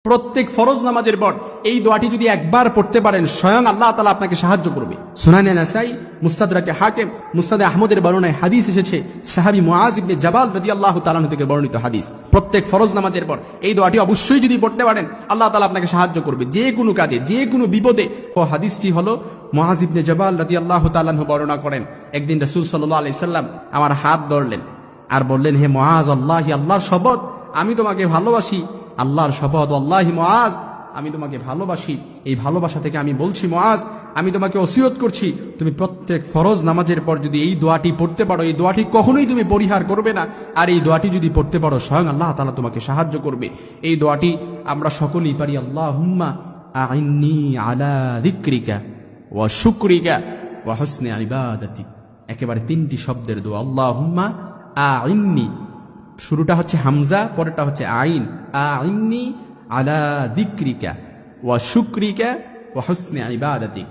প্রত্যেক ফরজ নামাজের পর এই দোয়াটি যদি একবার পড়তে পারেন, স্বয়ং আল্লাহ তাআলা আপনাকে সাহায্য করবে। সুনানে নাসাই, মুস্তাদরাকে হাকিম, মুসনাদে আহমদের বর্ণনায় হাদিস এসেছে, সাহাবী মুআজ ইবনে জাবাল রাদিয়াল্লাহু তাআলা আনহু থেকে বর্ণিত হাদিস। প্রত্যেক ফরজ নামাজের পর এই দোয়াটি অবশ্যই যদি পড়তে পারেন, আল্লাহ তাআলা আপনাকে সাহায্য করবে যে কোনো কাজে, যে কোনো বিপদে। ও হাদিসটি হলো মুআজ ইবনে জাবাল রাদিয়াল্লাহু তাআলা আনহু বর্ণনা করেন, একদিন রাসূল সাল্লাল্লাহু আলাইহি সাল্লাম আমার হাত ধরলেন আর বললেন, হে মুআজ, আল্লাহি, আল্লাহর শপথ আমি তোমাকে ভালোবাসি। আল্লাহর শপথ, আল্লাহি মুআজ, আমি তোমাকে ভালোবাসি। এই ভালোবাসা থেকে আমি বলছি, মুআজ, আমি তোমাকে ওসিয়ত করছি, তুমি প্রত্যেক ফরজ নামাজের পর যদি এই দোয়াটি পড়তে পারো, এই দোয়াটি কখনোই তুমি পরিহার করবে না। আর এই দোয়াটি যদি পড়তে পারো, স্বয়ং আল্লাহ তাআলা তোমাকে সাহায্য করবে। এই দোয়াটি আমরা সকলেই পারি। আল্লাহুম্মা আইন্নি আলা যিকরিকা ওয়া শুকরিকা ওয়া হুসনি ইবাদাতিক। একেবারে 3টি শব্দের দোয়া। আল্লাহুম্মা আইন্নি, শুরুটা হচ্ছে হামজা, পরেরটা হচ্ছে আইন। আইন্নি আলা যিকরিকা ওয়া শুকরিকা ওয়া হুসনি ইবাদাতিক।